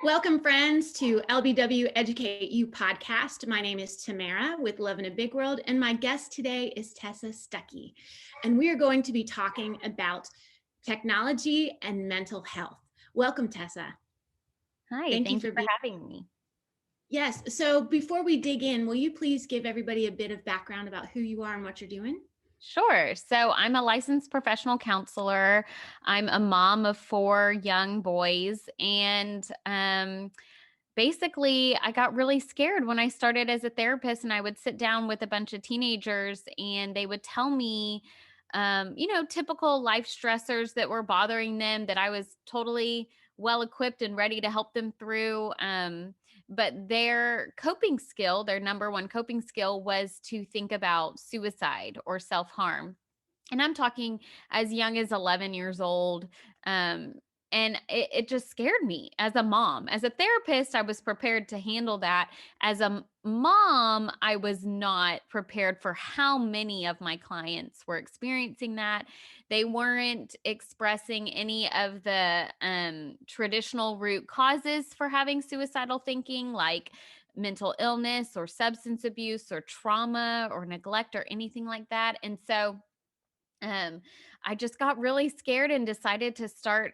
Welcome, friends, to LBW Educate You podcast. My name is Tamara with Love in a Big World, and my guest today is Tessa Stuckey. And we are going to be talking about technology and mental health. Welcome, Tessa. Hi, Thank you thank you for for being. having me. Yes. So before we dig in, will you please give everybody a bit of background about who you are and what you're doing? Sure. So I'm a licensed professional counselor. I'm a mom of 4 young boys. And basically, I got really scared when I started as a therapist, and I would sit down with a bunch of teenagers and they would tell me, typical life stressors that were bothering them that I was totally well equipped and ready to help them through. But their coping skill, their number one coping skill, was to think about suicide or self harm. And I'm talking as young as 11 years old. Um, and it just scared me as a mom. As a therapist, I was prepared to handle that. As a mom, I was not prepared for how many of my clients were experiencing that. They weren't expressing any of the traditional root causes for having suicidal thinking, like mental illness or substance abuse or trauma or neglect or anything like that. And so, um, I just got really scared and decided to start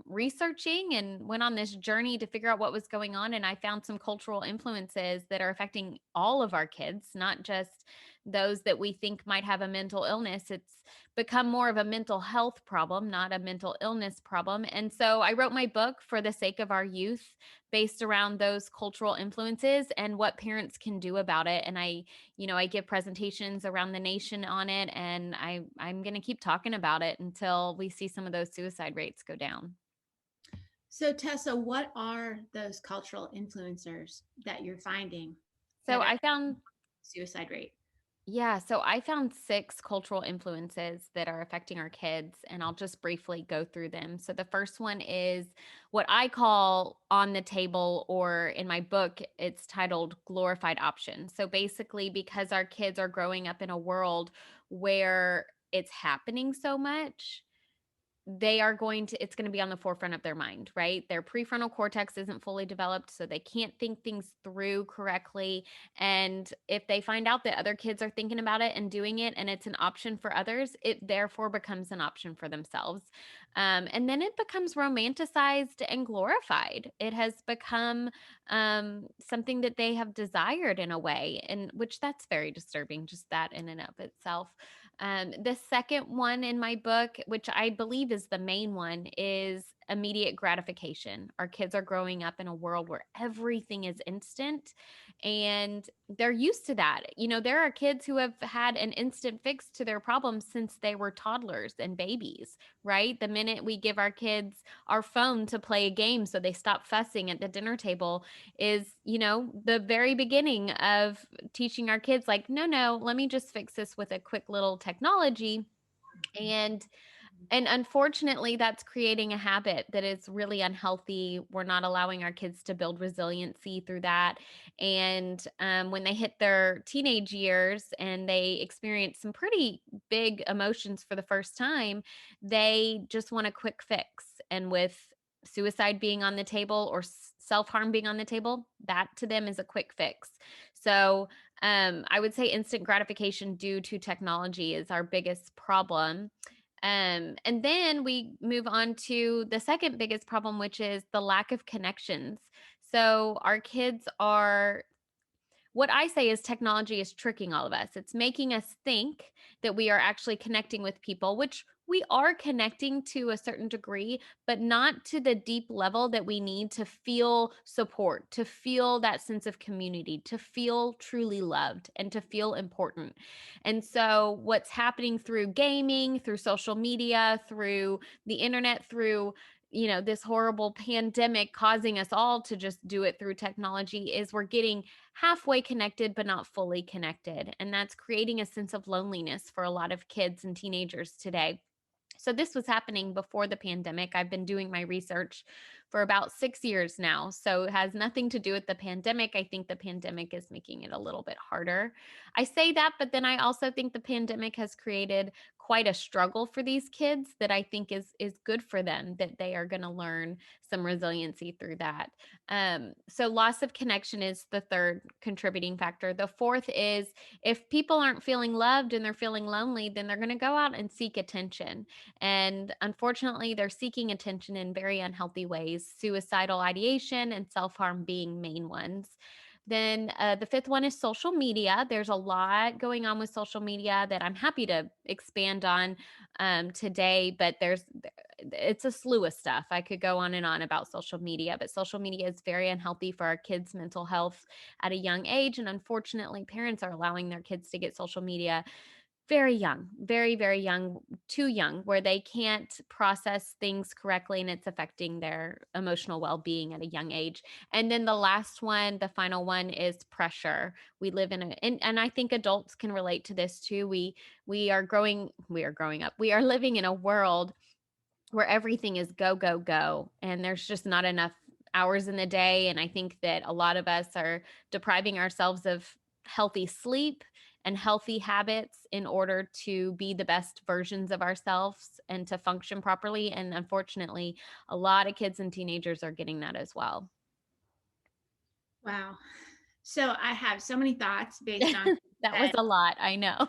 researching and went on this journey to figure out what was going on. And I found some cultural influences that are affecting all of our kids, not just those that we think might have a mental illness. It's become more of a mental health problem, not a mental illness problem. And so I wrote my book for the sake of our youth, based around those cultural influences and what parents can do about it. And I give presentations around the nation on it, and I'm going to keep talking about it until we see some of those suicide rates go down. So, Tessa, what are those cultural influencers that you're finding So that are I found suicide rate? Yeah, so I found 6 cultural influences that are affecting our kids, and I'll just briefly go through them. So the first one is what I call on the table, or in my book, it's titled glorified option. So basically, because our kids are growing up in a world where it's happening so much, it's going to be on the forefront of their mind, right? Their prefrontal cortex isn't fully developed, so they can't think things through correctly. And if they find out that other kids are thinking about it and doing it, and it's an option for others, it therefore becomes an option for themselves. And then it becomes romanticized and glorified. It has become something that they have desired in a way, and which that's very disturbing, just that in and of itself. The second one in my book, which I believe is the main one, is immediate gratification. Our kids are growing up in a world where everything is instant, and they're used to that. There are kids who have had an instant fix to their problems since they were toddlers and babies, right? The minute we give our kids our phone to play a game so they stop fussing at the dinner table is, the very beginning of teaching our kids, like, no, let me just fix this with a quick little technology. And unfortunately, that's creating a habit that is really unhealthy. We're not allowing our kids to build resiliency through that. And when they hit their teenage years and they experience some pretty big emotions for the first time, they just want a quick fix. And with suicide being on the table or self harm being on the table, that to them is a quick fix. So I would say instant gratification due to technology is our biggest problem. And then we move on to the second biggest problem, which is the lack of connections. So our kids are, what I say is technology is tricking all of us. It's making us think that we are actually connecting with people, which we are connecting to a certain degree, but not to the deep level that we need to feel support, to feel that sense of community, to feel truly loved, and to feel important. And so, what's happening through gaming, through social media, through the internet, through this horrible pandemic causing us all to just do it through technology, is we're getting halfway connected, but not fully connected. And that's creating a sense of loneliness for a lot of kids and teenagers today. So this was happening before the pandemic. I've been doing my research for about 6 years now. So it has nothing to do with the pandemic. I think the pandemic is making it a little bit harder. I say that, but then I also think the pandemic has created quite a struggle for these kids that I think is good for them, that they are going to learn some resiliency through that. So loss of connection is the third contributing factor. The fourth is if people aren't feeling loved and they're feeling lonely, then they're going to go out and seek attention. And unfortunately, they're seeking attention in very unhealthy ways, suicidal ideation and self harm being main ones. Then the fifth one is social media. There's a lot going on with social media that I'm happy to expand on today, but it's a slew of stuff. I could go on and on about social media, but social media is very unhealthy for our kids' mental health at a young age. And unfortunately, parents are allowing their kids to get social media very young, very, very young, too young, where they can't process things correctly and it's affecting their emotional well being at a young age. And then the last one, the final one is pressure. We live and I think adults can relate to this too. We are growing up. We are living in a world where everything is go, go, go. And there's just not enough hours in the day. And I think that a lot of us are depriving ourselves of healthy sleep and healthy habits in order to be the best versions of ourselves and to function properly. And unfortunately, a lot of kids and teenagers are getting that as well. Wow. So I have so many thoughts based on That was that. a lot, I know.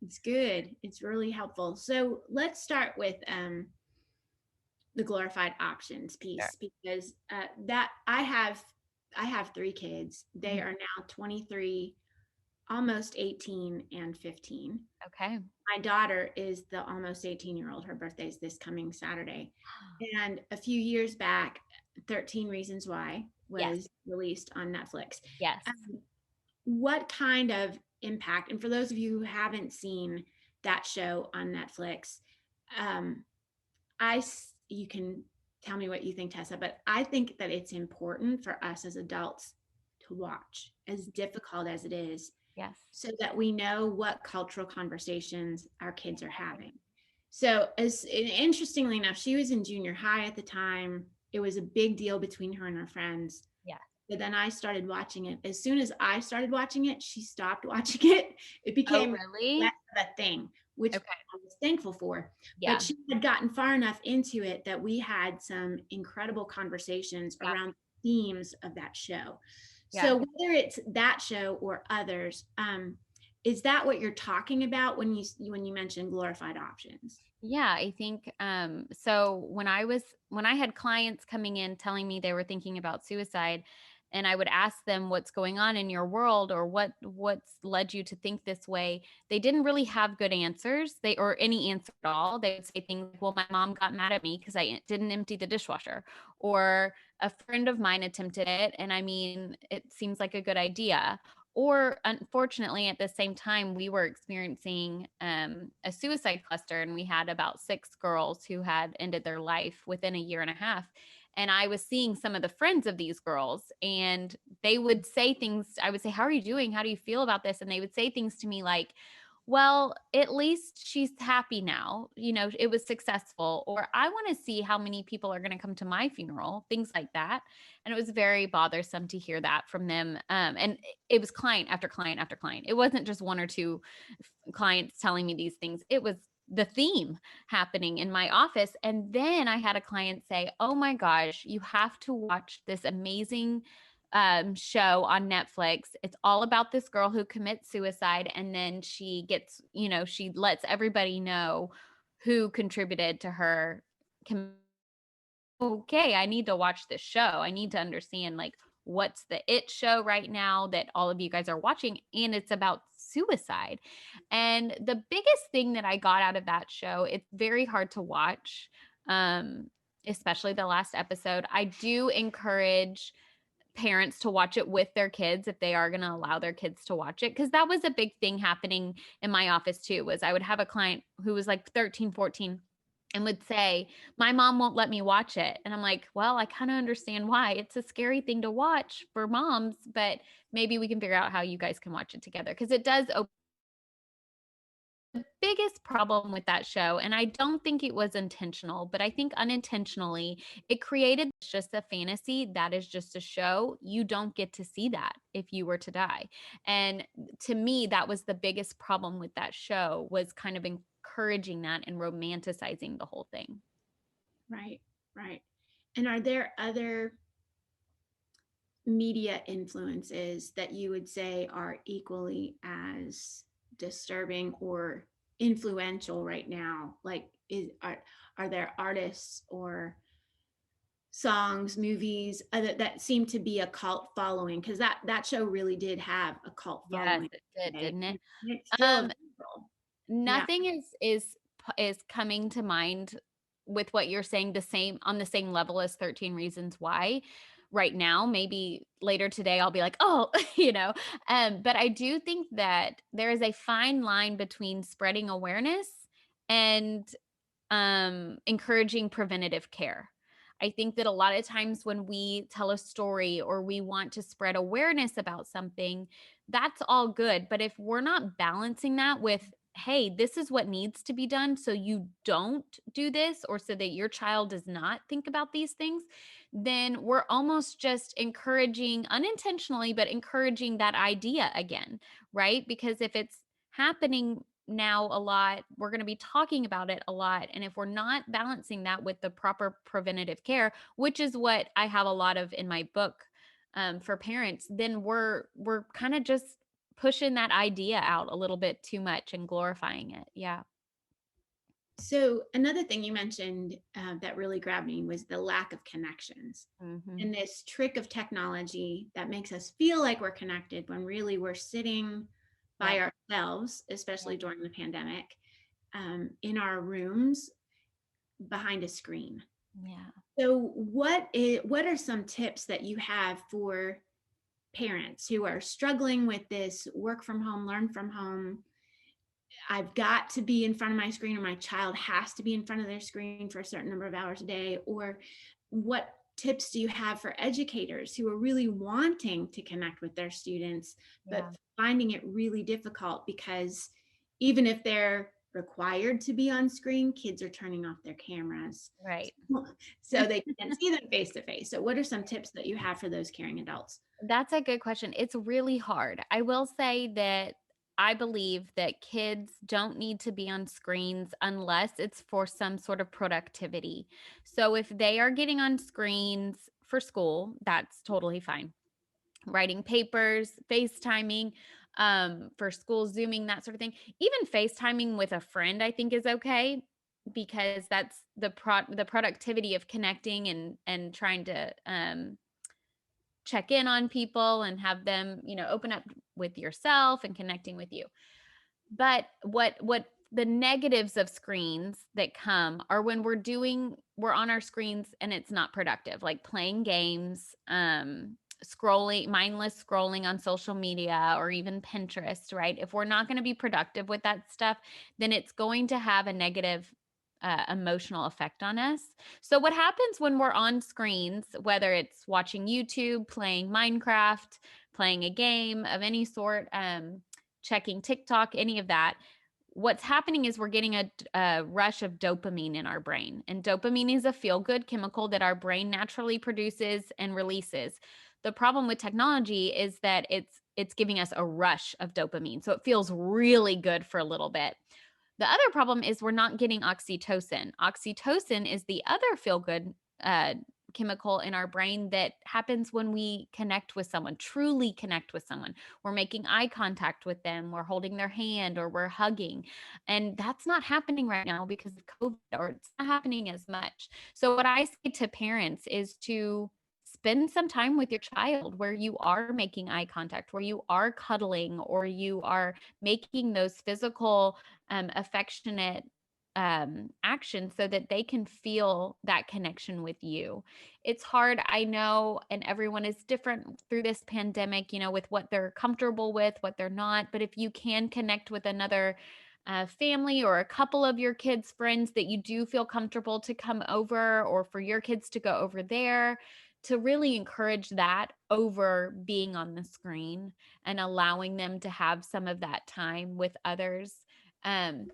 It's good. It's really helpful. So let's start with the glorified options Sure. piece because that I have three kids. They Mhm. are now 23, almost 18, and 15. Okay. My daughter is the almost 18-year-old. Her birthday is this coming Saturday. And a few years back, 13 Reasons Why Yes. was released on Netflix. Yes. What kind of impact, and for those of you who haven't seen that show on Netflix, um, you can tell me what you think, Tessa, but I think that it's important for us as adults to watch, as difficult as it is, Yes. so that we know what cultural conversations our kids are having. So, as interestingly enough, she was in junior high at the time. It was a big deal between her and her friends. Yeah. But then I started watching it. As soon as I started watching it, she stopped watching it. It Oh, became less really? of a thing, which Okay. I was thankful for. But Yeah. she had gotten far enough into it that we had some incredible conversations Yeah. around themes of that show. Yeah. So whether it's that show or others, is that what you're talking about when you mention glorified options? Yeah, I think so when I had clients coming in telling me they were thinking about suicide and I would ask them what's going on in your world or what's led you to think this way, they didn't really have good answers. They or any answer at all. They would say things like, "Well, my mom got mad at me because I didn't empty the dishwasher," or "A friend of mine attempted it and I mean, it seems like a good idea." Or unfortunately, at the same time, we were experiencing a suicide cluster, and we had about 6 girls who had ended their life within a year and a half. And I was seeing some of the friends of these girls, and they would say things. I would say, "How are you doing? How do you feel about this?" And they would say things to me like, "Well, at least she's happy now. You know, it was successful." Or, "I want to see how many people are going to come to my funeral," things like that. And it was very bothersome to hear that from them. And it was client after client after client. It wasn't just one or two clients telling me these things. It was the theme happening in my office. And then I had a client say, "Oh my gosh, you have to watch this amazing show on Netflix. It's all about this girl who commits suicide. And then she gets, she lets everybody know who contributed to her. Okay, I need to watch this show. I need to understand like what's the it show right now that all of you guys are watching, and it's about suicide." And the biggest thing that I got out of that show, it's very hard to watch, um especially the last episode. I do encourage parents to watch it with their kids if they are going to allow their kids to watch it, because that was a big thing happening in my office too. Was I would have a client who was like 13, 14, and would say, "My mom won't let me watch it." And I'm like, "Well, I kind of understand why. It's a scary thing to watch for moms, but maybe we can figure out how you guys can watch it together, because it does open the biggest problem with that show, and I don't think it was intentional, but I think unintentionally, it created just a fantasy that is just a show. You don't get to see that if you were to die. And to me, that was the biggest problem with that show, was kind of encouraging that and romanticizing the whole thing. Right, right. And are there other media influences that you would say are equally as disturbing or influential right now? Like, are there artists or songs, movies that seem to be a cult following? Because that show really did have a cult Yes, following it did, today, didn't and it? it's still Um, available. Yeah. Nothing is coming to mind with what you're saying the same on the same level as 13 Reasons Why right now. Maybe later today I'll be like, "Oh," but I do think that there is a fine line between spreading awareness and encouraging preventative care. I think that a lot of times when we tell a story or we want to spread awareness about something, that's all good. But if we're not balancing that with, hey, this is what needs to be done so you don't do this, or so that your child does not think about these things, then we're almost just encouraging, unintentionally, but encouraging that idea again, right? Because if it's happening now a lot, we're going to be talking about it a lot. And if we're not balancing that with the proper preventative care, which is what I have a lot of in my book, for parents, then we're kind of just pushing that idea out a little bit too much and glorifying it. Yeah. So another thing you mentioned that really grabbed me was the lack of connections Hmm. and this trick of technology that makes us feel like we're connected when really we're sitting by Yep. ourselves, Yep. especially during the pandemic, in our rooms behind a screen. Yeah. So what are some tips that you have for parents who are struggling with this work from home, learn from home? I've got to be in front of my screen, or my child has to be in front of their screen for a certain number of hours a day. Or what tips do you have for educators who are really wanting to connect with their students, Yeah. but finding it really difficult because even if they're required to be on screen, kids are turning off their cameras Right. so they can't see them face to face. So what are some tips that you have for those caring adults? That's a good question. It's really hard. I will say that I believe that kids don't need to be on screens unless it's for some sort of productivity. So if they are getting on screens for school, that's totally fine. Writing papers, FaceTiming, for school, Zooming, that sort of thing. Even FaceTiming with a friend, I think is okay, because that's the productivity of connecting and trying to check in on people and have them, open up with yourself and connecting with you. But what the negatives of screens that come are when we're on our screens and it's not productive, like playing games, scrolling, mindless scrolling on social media or even Pinterest, right? If we're not going to be productive with that stuff, then it's going to have a negative emotional effect on us. So, what happens when we're on screens, whether it's watching YouTube, playing Minecraft, playing a game of any sort, checking TikTok, any of that, what's happening is we're getting a rush of dopamine in our brain. And dopamine is a feel good chemical that our brain naturally produces and releases. The problem with technology is that it's giving us a rush of dopamine. So it feels really good for a little bit. The other problem is we're not getting oxytocin. Oxytocin is the other feel good chemical in our brain that happens when we connect with someone, truly connect with someone. We're making eye contact with them, we're holding their hand, or we're hugging. And that's not happening right now because of COVID, or it's not happening as much. So, what I say to parents is to spend some time with your child where you are making eye contact, where you are cuddling, or you are making those physical, affectionate action so that they can feel that connection with you. It's hard, I know, and everyone is different through this pandemic, with what they're comfortable with, what they're not. But if you can connect with another family or a couple of your kids' friends that you do feel comfortable to come over, or for your kids to go over there, to really encourage that over being on the screen and allowing them to have some of that time with others, Um,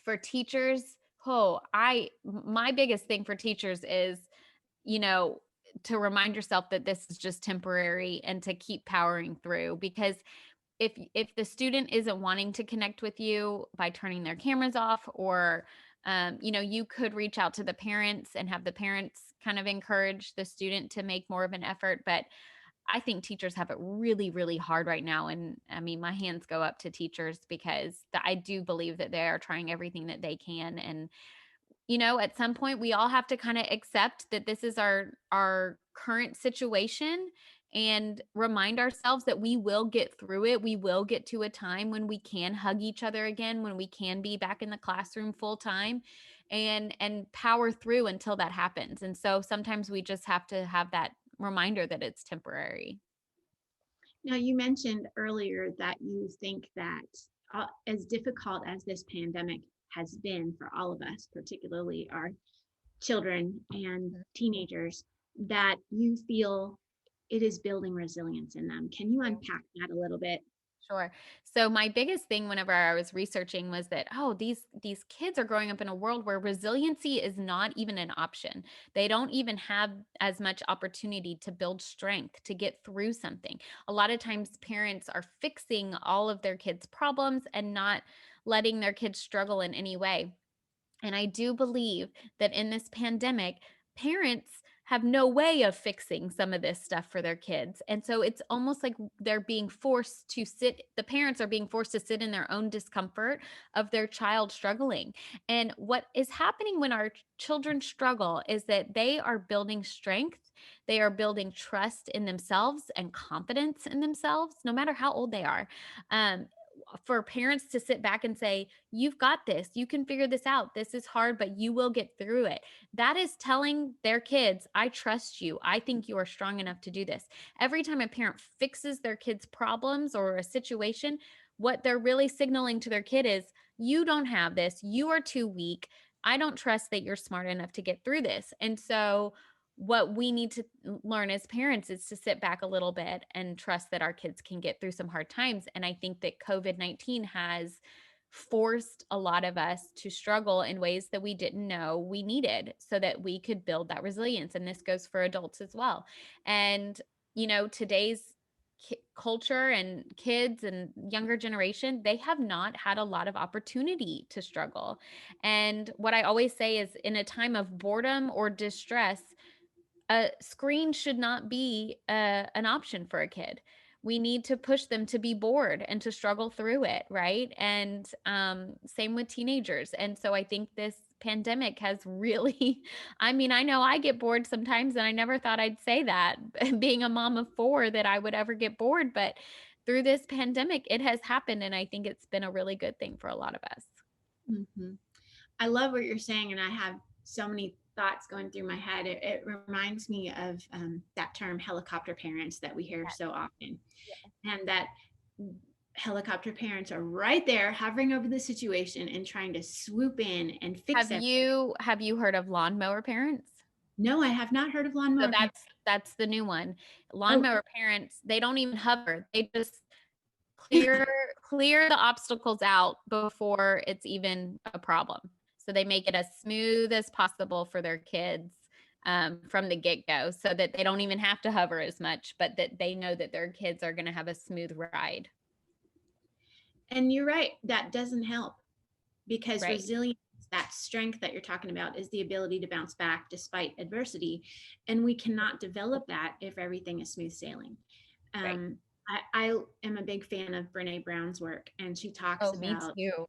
for teachers, my biggest thing for teachers is, you know, to remind yourself that this is just temporary and to keep powering through. Because if the student isn't wanting to connect with you by turning their cameras off, or you could reach out to the parents and have the parents kind of encourage the student to make more of an effort. But I think teachers have it really, really hard right now. And I mean, my hands go up to teachers because I do believe that they are trying everything that they can. And at some point we all have to kind of accept that this is our current situation, and remind ourselves that we will get through it. We will get to a time when we can hug each other again, when we can be back in the classroom full time, and power through until that happens. And so sometimes we just have to have that reminder that it's temporary. Now, you mentioned earlier that you think that as difficult as this pandemic has been for all of us, particularly our children and teenagers, that you feel it is building resilience in them. Can you unpack that a little bit? Sure. So my biggest thing whenever I was researching was that, these kids are growing up in a world where resiliency is not even an option. They don't even have as much opportunity to build strength to get through something. A lot of times parents are fixing all of their kids' problems and not letting their kids struggle in any way. And I do believe that in this pandemic, parents have no way of fixing some of this stuff for their kids. And so it's almost like the parents are being forced to sit in their own discomfort of their child struggling. And what is happening when our children struggle is that they are building strength, they are building trust in themselves and confidence in themselves, no matter how old they are. Um, for parents to sit back and say, you've got this, you can figure this out, this is hard, but you will get through it. That is telling their kids, I trust you, I think you are strong enough to do this. Every time a parent fixes their kid's problems or a situation, what they're really signaling to their kid is, you don't have this, you are too weak, I don't trust that you're smart enough to get through this. And so what we need to learn as parents is to sit back a little bit and trust that our kids can get through some hard times. And I think that COVID-19 has forced a lot of us to struggle in ways that we didn't know we needed, so that we could build that resilience. And this goes for adults as well. And, today's culture and kids and younger generation, they have not had a lot of opportunity to struggle. And what I always say is, in a time of boredom or distress, a screen should not be an option for a kid. We need to push them to be bored and to struggle through it, right? And same with teenagers. And so I think this pandemic has really, I mean, I know I get bored sometimes, and I never thought I'd say that, being a mom of 4, that I would ever get bored. But through this pandemic, it has happened. And I think it's been a really good thing for a lot of us. Mm-hmm. I love what you're saying, and I have so many thoughts going through my head. It reminds me of that term helicopter parents that we hear so often, and that helicopter parents are right there hovering over the situation and trying to swoop in and fix it. Have you heard of lawnmower parents? No, I have not heard of So lawnmower parents. that's the new one. Oh, Lawnmower parents, they don't even hover. They just clear clear the obstacles out before it's even a problem. So they make it as smooth as possible for their kids, from the get-go, so that they don't even have to hover as much, but that they know that their kids are going to have a smooth ride. and you're right. That doesn't help, because Right. resilience, that strength that you're talking about, is the ability to bounce back despite adversity. And we cannot develop that if everything is smooth sailing. Right. I am a big fan of Brene Brown's work, and she talks Oh, me about, too.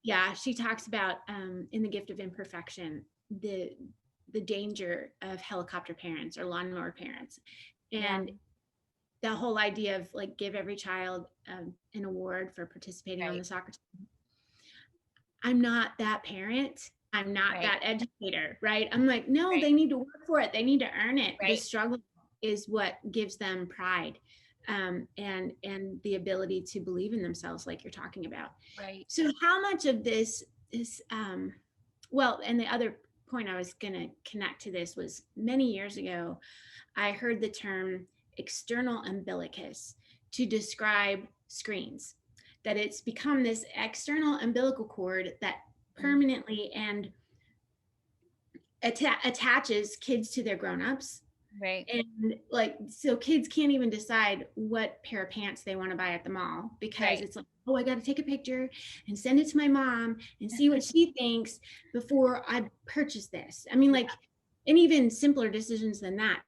yeah, she talks about in The Gift of Imperfection, the danger of helicopter parents or lawnmower parents. Yeah. And the whole idea of, like, give every child an award for participating on Right. the soccer team. I'm not that parent. I'm not Right. that educator, right? I'm like, no, Right. they need to work for it. They need to earn it. The Right. struggle is what gives them pride, and the ability to believe in themselves, like you're talking about. Right. So how much of this is, well, and the other point I was going to connect to this was, many years ago, I heard the term external umbilicus to describe screens. that it's become this external umbilical cord that permanently and attaches kids to their grown-ups. Right. And like, so kids can't even decide what pair of pants they want to buy at the mall because Right. it's like, oh, I got to take a picture and send it to my mom and see what she thinks before I purchase this. I mean, like, and even simpler decisions than that,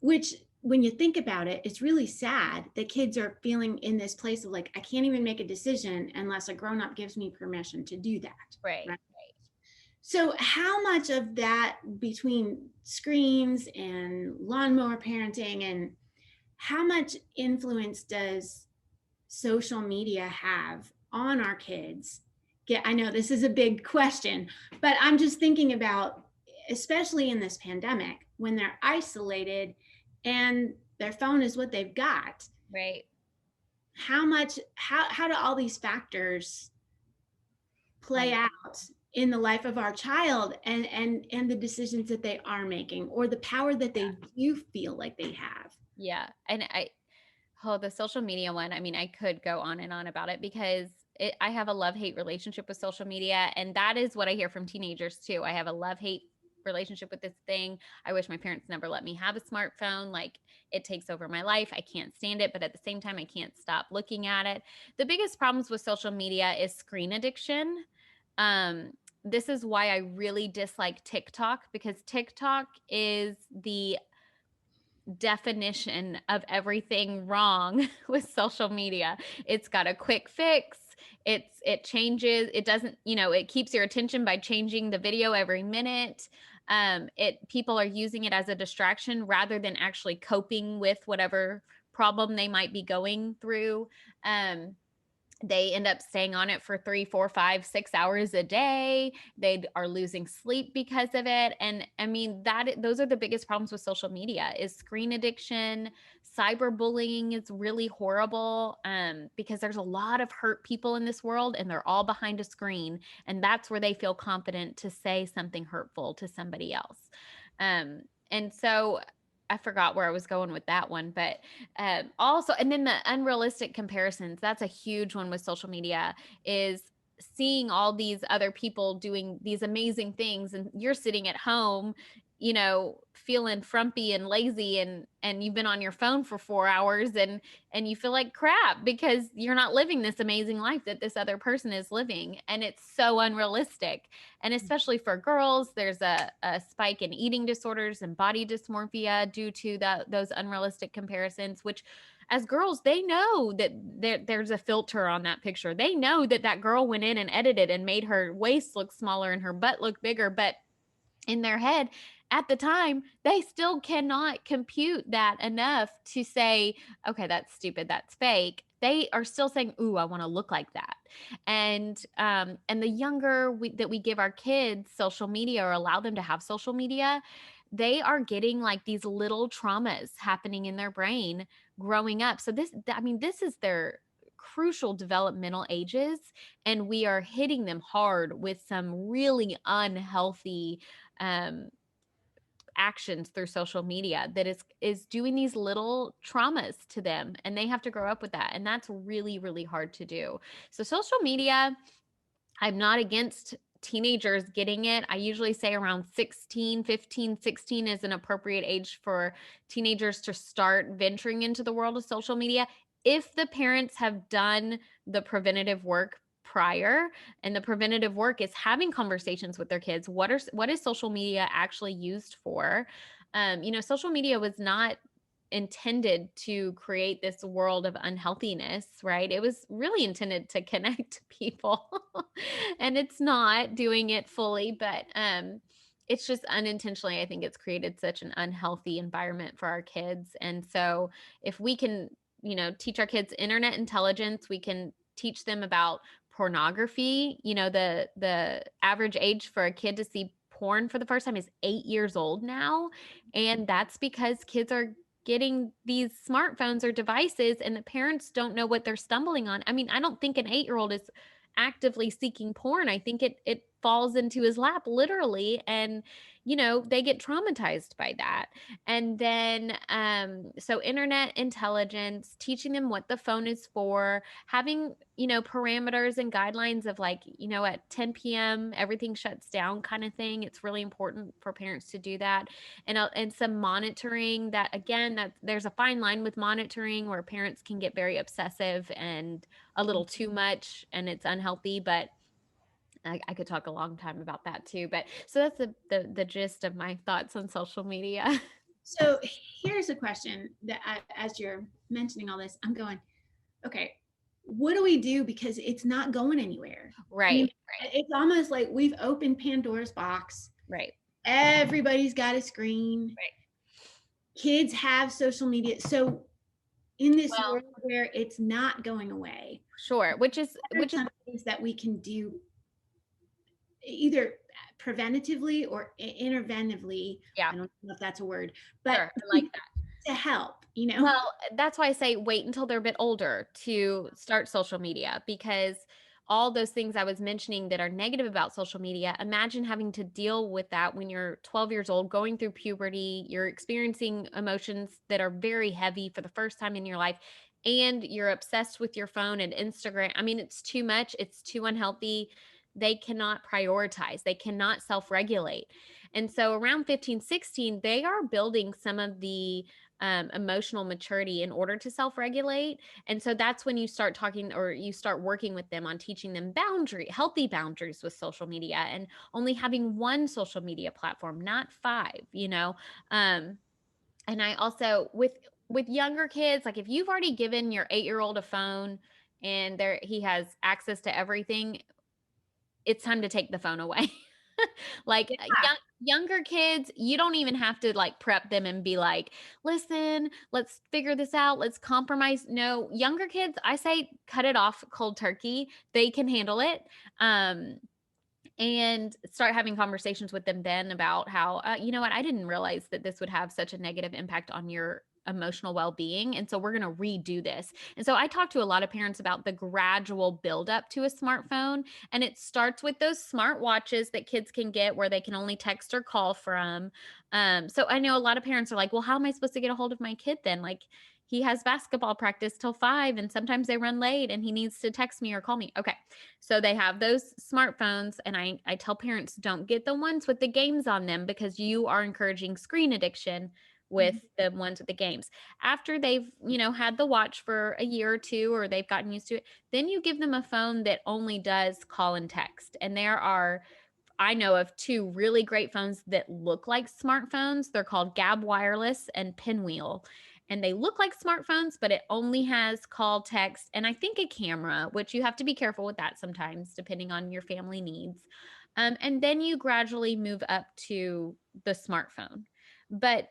which when you think about it, it's really sad that kids are feeling in this place of like, I can't even make a decision unless a grown-up gives me permission to do that. Right. So how much of that between screens and lawnmower parenting, and how much influence does social media have on our kids? I know this is a big question, but I'm just thinking about, especially in this pandemic, when they're isolated and their phone is what they've got. Right. How do all these factors play out in the life of our child and the decisions that they are making, or the power that they do feel like they have? Yeah. And the social media one, I mean, I could go on and on about it because I have a love-hate relationship with social media. And that is what I hear from teenagers too. I have a love-hate relationship with this thing. I wish my parents never let me have a smartphone. Like, it takes over my life. I can't stand it. But at the same time, I can't stop looking at it. The biggest problems with social media is screen addiction. This is why I really dislike TikTok, because TikTok is the definition of everything wrong with social media. It's got a quick fix. It changes. It doesn't, it keeps your attention by changing the video every minute. People are using it as a distraction rather than actually coping with whatever problem they might be going through. They end up staying on it for 3, 4, 5, 6 hours a day. They are losing sleep because of it. And I mean, those are the biggest problems with social media is screen addiction. Cyberbullying is really horrible because there's a lot of hurt people in this world and they're all behind a screen. And that's where they feel confident to say something hurtful to somebody else. And so I forgot where I was going with that one, but also, and then the unrealistic comparisons, that's a huge one with social media, is seeing all these other people doing these amazing things and you're sitting at home, feeling frumpy and lazy and you've been on your phone for 4 hours and you feel like crap because you're not living this amazing life that this other person is living. And it's so unrealistic. And especially for girls, there's a spike in eating disorders and body dysmorphia due to those unrealistic comparisons, which as girls, they know that there's a filter on that picture. They know that girl went in and edited and made her waist look smaller and her butt look bigger, but in their head at the time, they still cannot compute that enough to say, okay, that's stupid, that's fake. They are still saying, ooh, I want to look like that. And the younger that we give our kids social media or allow them to have social media, they are getting like these little traumas happening in their brain growing up. So this is their crucial developmental ages, and we are hitting them hard with some really unhealthy actions through social media that is doing these little traumas to them, and they have to grow up with that, and that's really, really hard to do. So social media, I'm not against teenagers getting it. I usually say around 16, 15, 16 is an appropriate age for teenagers to start venturing into the world of social media if the parents have done the preventative work prior. And the preventative work is having conversations with their kids. What is social media actually used for? Social media was not intended to create this world of unhealthiness, right? It was really intended to connect people and it's not doing it fully, but it's just unintentionally, I think it's created such an unhealthy environment for our kids. And so if we can, teach our kids internet intelligence, we can teach them about pornography. The average age for a kid to see porn for the first time is 8 years old now. And that's because kids are getting these smartphones or devices and the parents don't know what they're stumbling on. I mean, I don't think an 8-year-old is actively seeking porn. I think it falls into his lap literally, and they get traumatized by that. And then so internet intelligence, teaching them what the phone is for, having parameters and guidelines of like, at 10 p.m. everything shuts down kind of thing. It's really important for parents to do that. And some monitoring, that again, that there's a fine line with monitoring where parents can get very obsessive and a little too much, and it's unhealthy. But I could talk a long time about that too. But so that's the gist of my thoughts on social media. So here's a question that as you're mentioning all this, I'm going, okay, what do we do? Because it's not going anywhere. I mean, Right. it's almost like we've opened Pandora's box. Right. Everybody's got a screen. Right. Kids have social media. So in this Well, world where it's not going away, sure. what are some things that we can do either preventatively or interventively? Yeah. I don't know if that's a word, but Sure. I like that. to help, Well, that's why I say wait until they're a bit older to start social media, because all those things I was mentioning that are negative about social media, imagine having to deal with that when you're 12 years old, going through puberty, you're experiencing emotions that are very heavy for the first time in your life, and you're obsessed with your phone and Instagram. I mean, it's too much, it's too unhealthy. They cannot prioritize, they cannot self regulate. And so around 15, 16, they are building some of the emotional maturity in order to self-regulate. And so that's when you start talking, or you start working with them on teaching them healthy boundaries with social media, and only having one social media platform, not five. And I also, with younger kids, like if you've already given your 8-year-old a phone and he has access to everything, it's time to take the phone away. Like Yeah. younger kids, you don't even have to like prep them and be like, listen, let's figure this out, let's compromise. No, younger kids, I say cut it off cold turkey. They can handle it. And start having conversations with them then about how, you know what, I didn't realize that this would have such a negative impact on your emotional well-being, and so we're going to redo this. And so I talk to a lot of parents about the gradual buildup to a smartphone, and it starts with those smart watches that kids can get where they can only text or call from. So I know a lot of parents are like, well, how am I supposed to get a hold of my kid then? Like, he has basketball practice till 5 and sometimes they run late and he needs to text me or call me. Okay. So they have those smartphones, and I tell parents, don't get the ones with the games on them, because you are encouraging screen addiction with the ones with the games. After they've, had the watch for a year or two, or they've gotten used to it, then you give them a phone that only does call and text. And I know of 2 really great phones that look like smartphones. They're called Gab Wireless and Pinwheel. And they look like smartphones, but it only has call, text, and I think a camera, which you have to be careful with that sometimes, depending on your family needs. And then you gradually move up to the smartphone. But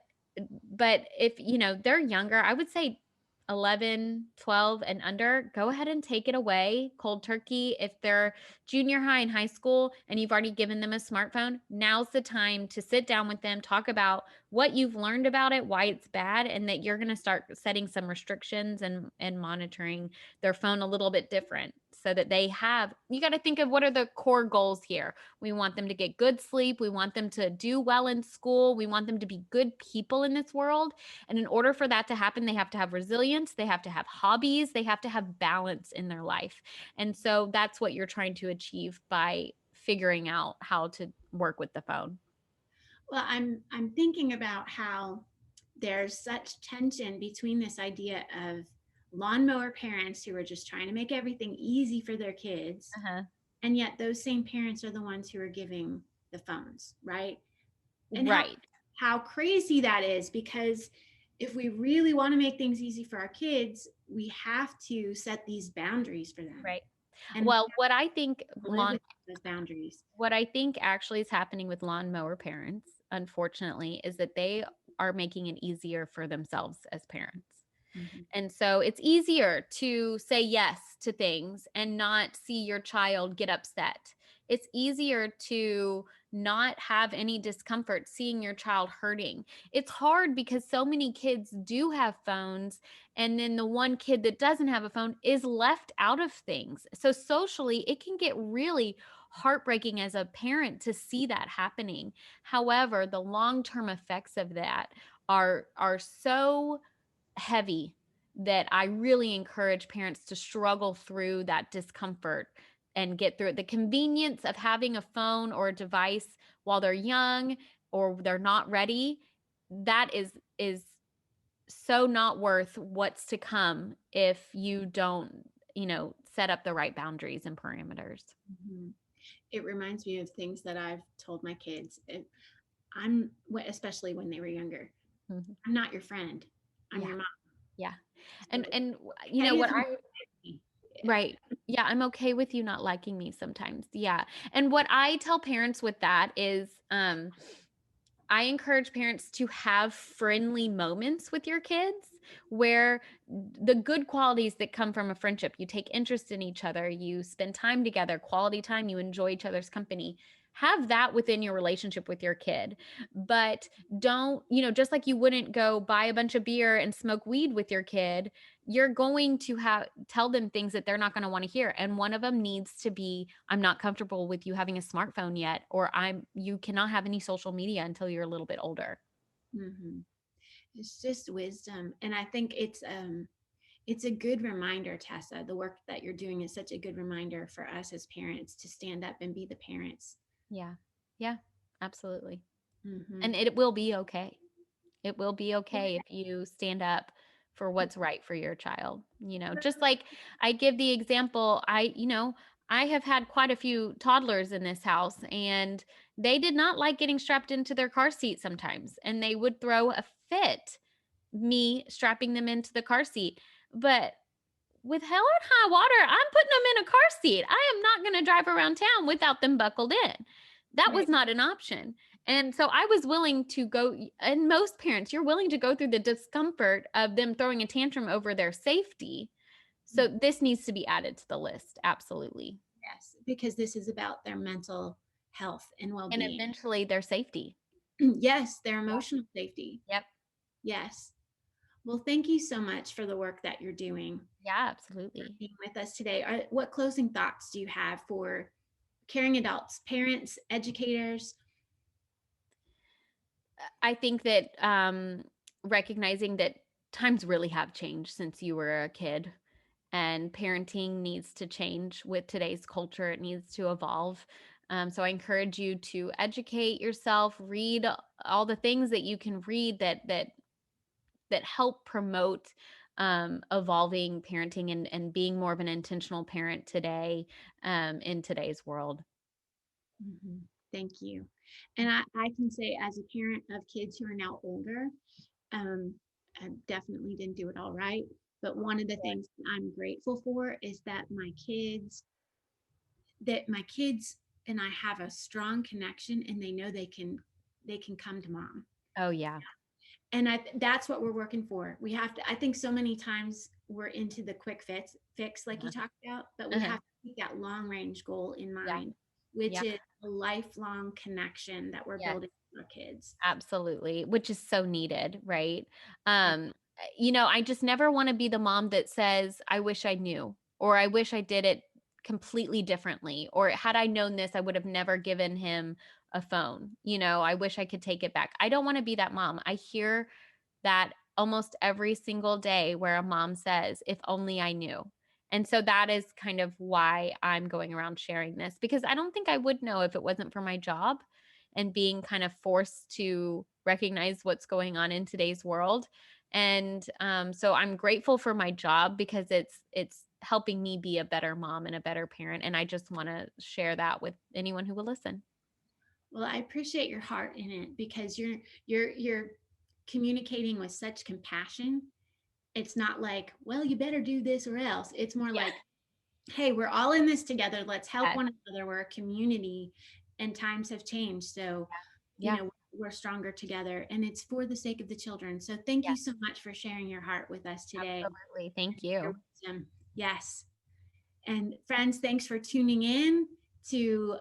if they're younger, I would say 11, 12 and under, go ahead and take it away cold turkey. If they're junior high and high school and you've already given them a smartphone, now's the time to sit down with them, talk about what you've learned about it, why it's bad, and that you're going to start setting some restrictions and monitoring their phone a little bit different, so that you got to think of what are the core goals here. We want them to get good sleep. We want them to do well in school. We want them to be good people in this world. And in order for that to happen, they have to have resilience. They have to have hobbies. They have to have balance in their life. And so that's what you're trying to achieve by figuring out how to work with the phone. Well, I'm thinking about how there's such tension between this idea of lawnmower parents who are just trying to make everything easy for their kids, and yet those same parents are the ones who are giving the phones, right? And Right. how crazy that is, because if we really want to make things easy for our kids, we have to set these boundaries for them. Right. And Well, what I think live with those boundaries. what I think actually is happening with lawnmower parents, unfortunately, is that they are making it easier for themselves as parents. And so it's easier to say yes to things and not see your child get upset. It's easier to not have any discomfort seeing your child hurting. It's hard because so many kids do have phones, and then the one kid that doesn't have a phone is left out of things. So socially, it can get really heartbreaking as a parent to see that happening. However, the long-term effects of that are so heavy that I really encourage parents to struggle through that discomfort and get through it. The convenience of having a phone or a device while they're young or they're not ready, that is so not worth what's to come if you don't, set up the right boundaries and parameters. Mhm. It reminds me of things that I've told my kids. Especially when they were younger, Mhm. I'm not your friend. I'm Yeah. your mom. Yeah. So And okay what if you I like me. right. Yeah, I'm okay with you not liking me sometimes. Yeah. And what I tell parents with that is I encourage parents to have friendly moments with your kids where the good qualities that come from a friendship, you take interest in each other, you spend time together, quality time, you enjoy each other's company. Have that within your relationship with your kid. But don't, just like you wouldn't go buy a bunch of beer and smoke weed with your kid, you're going to tell them things that they're not going to want to hear. And one of them needs to be, I'm not comfortable with you having a smartphone yet, or you cannot have any social media until you're a little bit older. Mhm. It's just wisdom. And I think it's a good reminder, Tessa. The work that you're doing is such a good reminder for us as parents to stand up and be the parents. Yeah. Yeah, absolutely. Hmm. And it will be okay. It will be okay if you stand up for what's right for your child. Just like I give the example, I have had quite a few toddlers in this house, and they did not like getting strapped into their car seat sometimes, and they would throw a fit, me strapping them into the car seat. But with hell or high water, I'm putting them in a car seat. I am not going to drive around town without them buckled in. That was Right. not an option. And so I was willing to go, and most parents, you're willing to go through the discomfort of them throwing a tantrum over their safety. So this needs to be added to the list. Absolutely. Yes, because this is about their mental health and And well-being. eventually their safety. Yes, their Yeah. emotional safety. Yep. Yes. Well, thank you so much for the work that you're doing, Yeah, for absolutely. being with us today. What closing thoughts do you have for caring adults, parents, educators? I think that recognizing that times really have changed since you were a kid, and parenting needs to change with today's culture. It needs to evolve. So I encourage you to educate yourself, read all the things that you can read that help promote evolving parenting and being more of an intentional parent today, in today's world. Mhm. Thank you. And I can say, as a parent of kids who are now older, um, I definitely didn't do it all right. But one of the things I'm grateful for is that my kids and I have a strong connection, and they know they can come to mom. Oh yeah. And that's what we're working for. We have to, I think so many times we're into the quick fix like you Uh-huh. talked about, but we Uh-huh. have to keep that long range goal in Yeah. mind, which Yeah. is a lifelong connection that we're Yes. building with our kids. Absolutely, which is so needed, right? Yeah. I just never want to be the mom that says, I wish I knew, or I wish I did it completely differently, or had I known this, I would have never given him a phone. I wish I could take it back. I don't want to be that mom. I hear that almost every single day where a mom says, if only I knew. And so that is kind of why I'm going around sharing this, because I don't think I would know if it wasn't for my job and being kind of forced to recognize what's going on in today's world. And so I'm grateful for my job because it's helping me be a better mom and a better parent. And I just want to share that with anyone who will listen. Well, I appreciate your heart in it because you're communicating with such compassion. It's not like, well, you better do this or else. It's more Yeah. like, hey, we're all in this together. Let's help Yes. one another. We're a community, and times have changed. So, Yeah. we're stronger together, and it's for the sake of the children. So, thank Yeah. you so much for sharing your heart with us today. Absolutely. Thank Your you. wisdom. Yes. And friends, thanks for tuning in to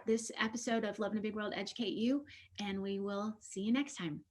this episode of Love in a Big World Educate You, and we will see you next time.